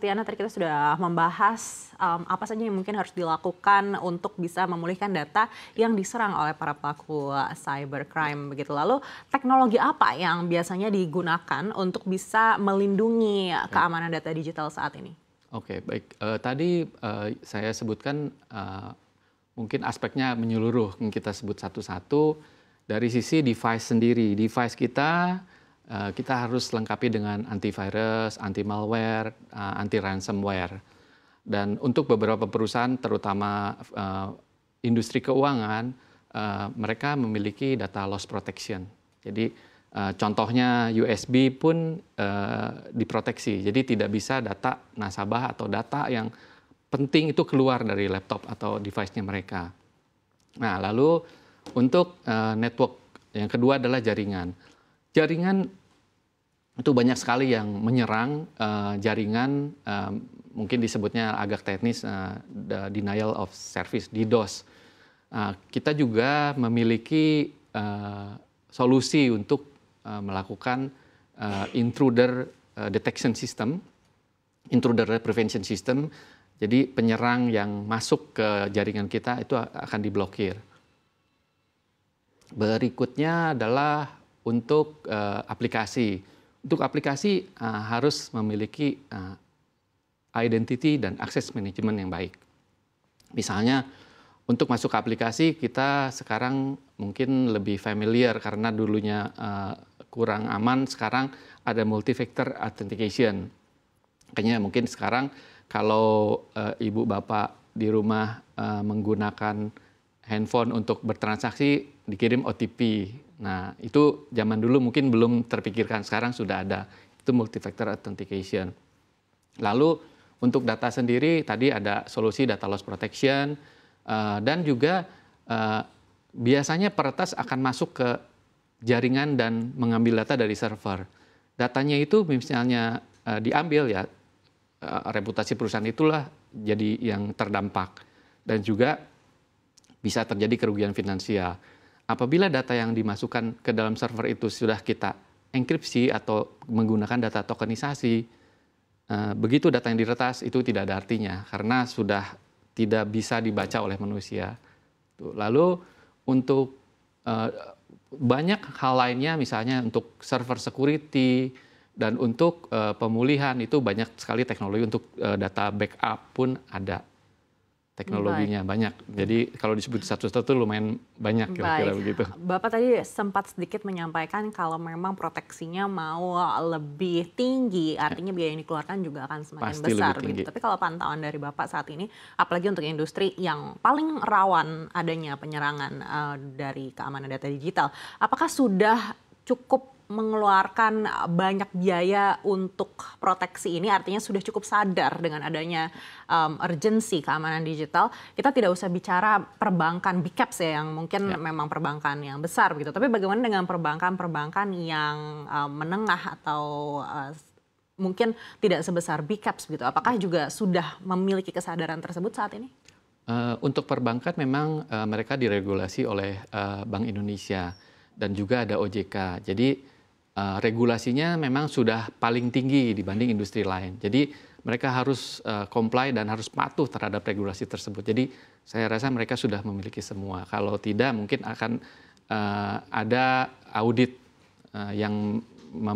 Septriana, tadi kita sudah membahas apa saja yang mungkin harus dilakukan untuk bisa memulihkan data yang diserang oleh para pelaku cybercrime begitu. Lalu teknologi apa yang biasanya digunakan untuk bisa melindungi keamanan data digital saat ini? Oke, baik. Tadi saya sebutkan mungkin aspeknya menyeluruh, kita sebut satu-satu. Dari sisi device sendiri, device kita harus lengkapi dengan antivirus, anti malware, anti ransomware. Dan untuk beberapa perusahaan, terutama industri keuangan, mereka memiliki data loss protection. Jadi contohnya USB pun diproteksi. Jadi tidak bisa data nasabah atau data yang penting itu keluar dari laptop atau device-nya mereka. Nah, lalu untuk network yang kedua adalah jaringan. Jaringan itu banyak sekali yang menyerang jaringan, mungkin disebutnya agak teknis, denial of service, DDoS. Kita juga memiliki solusi untuk melakukan intruder detection system, intruder prevention system. Jadi penyerang yang masuk ke jaringan kita itu akan diblokir. Berikutnya adalah untuk aplikasi. Untuk aplikasi harus memiliki identity dan access management yang baik. Misalnya untuk masuk ke aplikasi kita sekarang mungkin lebih familiar karena dulunya kurang aman, sekarang ada multi-factor authentication. Kayaknya mungkin sekarang kalau ibu bapak di rumah menggunakan handphone untuk bertransaksi dikirim OTP. Nah, itu zaman dulu mungkin belum terpikirkan, sekarang sudah ada. Itu multi-factor authentication. Lalu untuk data sendiri tadi ada solusi data loss protection dan juga biasanya peretas akan masuk ke jaringan dan mengambil data dari server. Datanya itu misalnya diambil ya, reputasi perusahaan itulah jadi yang terdampak dan juga bisa terjadi kerugian finansial. Apabila data yang dimasukkan ke dalam server itu sudah kita enkripsi atau menggunakan data tokenisasi, begitu data yang diretas itu tidak ada artinya karena sudah tidak bisa dibaca oleh manusia. Lalu untuk banyak hal lainnya, misalnya untuk server security dan untuk pemulihan itu banyak sekali teknologi, untuk data backup pun ada. Teknologinya banyak, jadi kalau disebut satu-satu lumayan banyak kira-kira begitu. Bapak tadi sempat sedikit menyampaikan kalau memang proteksinya mau lebih tinggi, artinya biaya yang dikeluarkan juga akan semakin besar. Gitu. Tapi kalau pantauan dari Bapak saat ini, apalagi untuk industri yang paling rawan adanya penyerangan dari keamanan data digital, apakah sudah cukup mengeluarkan banyak biaya untuk proteksi ini, artinya sudah cukup sadar dengan adanya urgensi keamanan digital. Kita tidak usah bicara perbankan big caps ya, yang mungkin memang perbankan yang besar gitu. Tapi bagaimana dengan perbankan-perbankan yang menengah atau mungkin tidak sebesar big caps gitu? Apakah juga sudah memiliki kesadaran tersebut saat ini? Untuk perbankan memang mereka diregulasi oleh Bank Indonesia dan juga ada OJK. Jadi regulasinya memang sudah paling tinggi dibanding industri lain. Jadi mereka harus comply dan harus patuh terhadap regulasi tersebut. Jadi saya rasa mereka sudah memiliki semua. Kalau tidak mungkin akan ada audit yang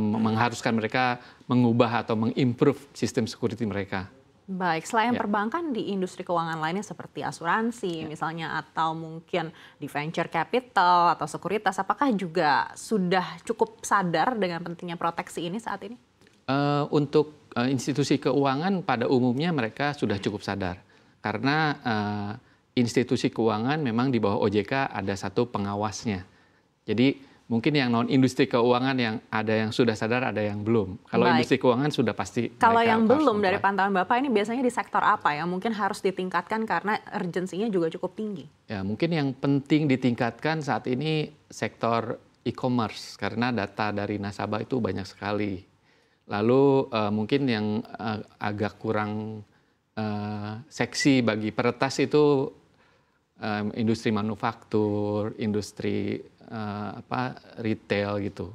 mengharuskan mereka mengubah atau mengimprove sistem security mereka. Baik, selain perbankan di industri keuangan lainnya seperti asuransi misalnya atau mungkin di venture capital atau sekuritas, apakah juga sudah cukup sadar dengan pentingnya proteksi ini saat ini? Untuk institusi keuangan pada umumnya mereka sudah cukup sadar karena institusi keuangan memang di bawah OJK ada satu pengawasnya. Jadi mungkin yang non industri keuangan yang ada yang sudah sadar, ada yang belum. Kalau industri keuangan sudah pasti. Kalau yang belum dari pantauan Bapak ini biasanya di sektor apa yang mungkin harus ditingkatkan karena urgensinya juga cukup tinggi? Ya, mungkin yang penting ditingkatkan saat ini sektor e-commerce karena data dari nasabah itu banyak sekali. Lalu mungkin yang agak kurang seksi bagi peretas itu industri manufaktur, industri retail gitu.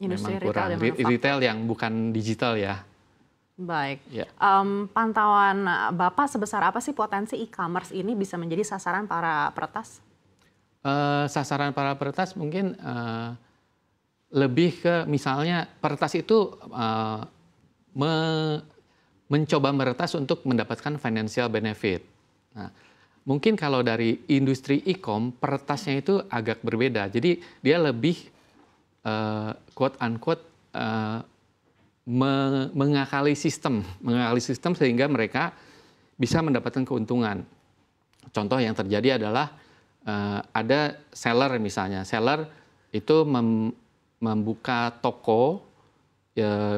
Industri memang kurang retail yang bukan digital ya. Baik. Ya. Pantauan Bapak sebesar apa sih potensi e-commerce ini bisa menjadi sasaran para peretas? Sasaran para peretas mungkin lebih ke misalnya peretas itu mencoba meretas untuk mendapatkan financial benefit. Nah, mungkin kalau dari industri e-com, peretasnya itu agak berbeda. Jadi dia lebih quote unquote mengakali sistem sehingga mereka bisa mendapatkan keuntungan. Contoh yang terjadi adalah ada seller misalnya, seller itu membuka toko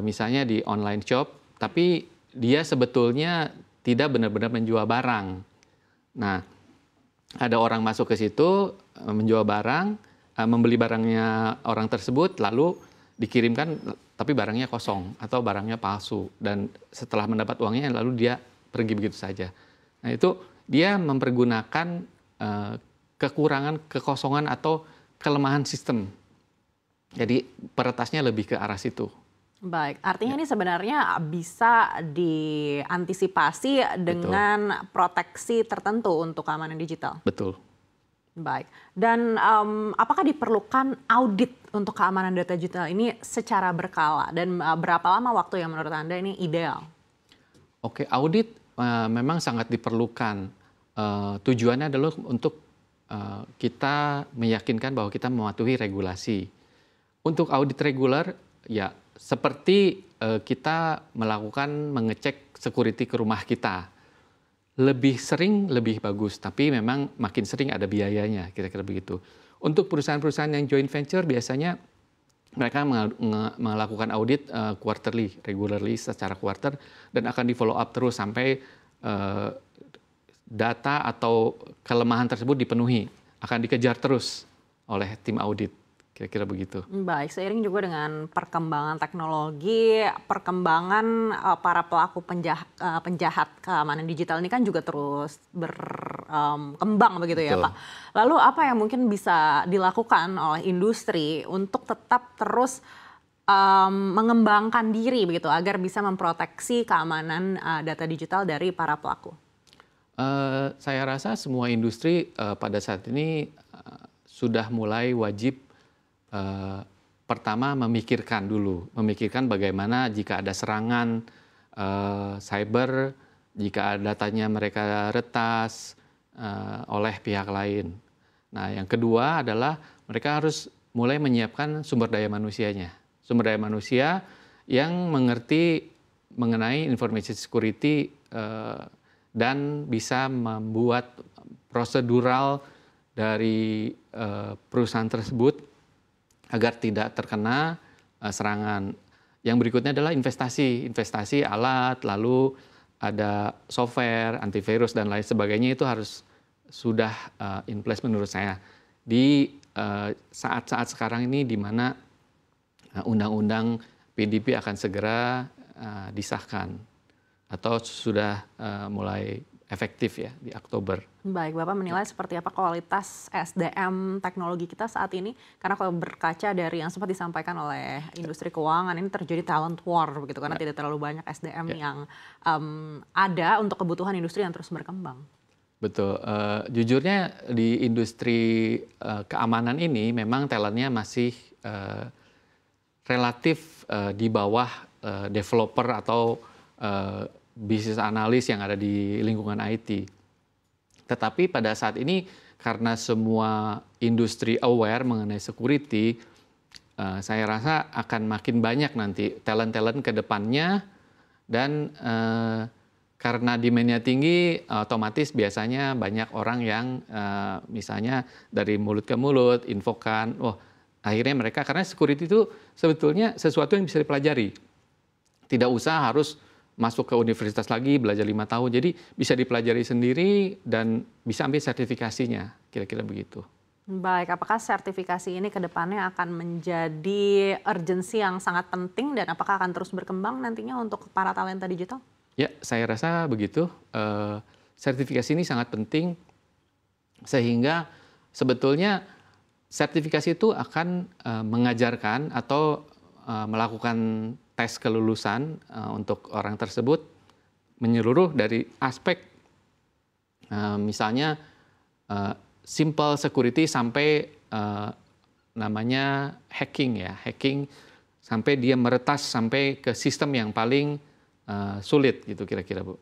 misalnya di online shop, tapi dia sebetulnya tidak benar-benar menjual barang. Nah, ada orang masuk ke situ menjual barang, membeli barangnya orang tersebut, lalu dikirimkan tapi barangnya kosong atau barangnya palsu, dan setelah mendapat uangnya lalu dia pergi begitu saja. Nah, itu dia mempergunakan kekurangan, kekosongan atau kelemahan sistem. Jadi peretasnya lebih ke arah situ. Baik, artinya ini sebenarnya bisa diantisipasi dengan proteksi tertentu untuk keamanan digital. Betul. Baik, dan apakah diperlukan audit untuk keamanan data digital ini secara berkala, dan berapa lama waktu yang menurut Anda ini ideal? Oke, audit memang sangat diperlukan. Tujuannya adalah untuk kita meyakinkan bahwa kita mematuhi regulasi. Untuk audit reguler, ya seperti kita mengecek security ke rumah kita. Lebih sering lebih bagus, tapi memang makin sering ada biayanya, kira-kira begitu. Untuk perusahaan-perusahaan yang joint venture biasanya mereka melakukan audit quarterly, regularly secara quarter, dan akan di follow up terus sampai data atau kelemahan tersebut dipenuhi, akan dikejar terus oleh tim audit. Kira-kira begitu. Baik, seiring juga dengan perkembangan teknologi, perkembangan para pelaku penjahat keamanan digital ini kan juga terus berkembang begitu. Betul. Ya Pak. Lalu apa yang mungkin bisa dilakukan oleh industri untuk tetap terus mengembangkan diri begitu agar bisa memproteksi keamanan data digital dari para pelaku? Saya rasa semua industri pada saat ini sudah mulai wajib pertama memikirkan bagaimana jika ada serangan cyber, jika datanya mereka retas oleh pihak lain. Nah, yang kedua adalah mereka harus mulai menyiapkan sumber daya manusianya. Sumber daya manusia yang mengerti mengenai information security dan bisa membuat prosedural dari perusahaan tersebut agar tidak terkena serangan. Yang berikutnya adalah investasi alat, lalu ada software, antivirus dan lain sebagainya, itu harus sudah in place menurut saya. Di saat-saat sekarang ini di mana undang-undang PDP akan segera disahkan atau sudah mulai efektif ya di Oktober. Baik, Bapak menilai seperti apa kualitas SDM teknologi kita saat ini? Karena kalau berkaca dari yang sempat disampaikan oleh industri keuangan, ini terjadi talent war begitu, karena tidak terlalu banyak SDM yang ada untuk kebutuhan industri yang terus berkembang. Betul, jujurnya di industri keamanan ini memang talentnya masih relatif di bawah developer atau bisnis analis yang ada di lingkungan IT. Tetapi pada saat ini karena semua industri aware mengenai security, saya rasa akan makin banyak nanti talent-talent ke depannya, dan karena demand-nya tinggi, otomatis biasanya banyak orang yang misalnya dari mulut ke mulut infokan, akhirnya mereka, karena security itu sebetulnya sesuatu yang bisa dipelajari. Tidak usah harus masuk ke universitas lagi, belajar 5 tahun. Jadi bisa dipelajari sendiri dan bisa ambil sertifikasinya, kira-kira begitu. Baik, apakah sertifikasi ini ke depannya akan menjadi urgensi yang sangat penting dan apakah akan terus berkembang nantinya untuk para talenta digital? Ya, saya rasa begitu. Sertifikasi ini sangat penting sehingga sebetulnya sertifikasi itu akan mengajarkan atau melakukan tes kelulusan untuk orang tersebut menyeluruh dari aspek misalnya simple security sampai namanya hacking ya, hacking sampai dia meretas sampai ke sistem yang paling sulit gitu kira-kira Bu.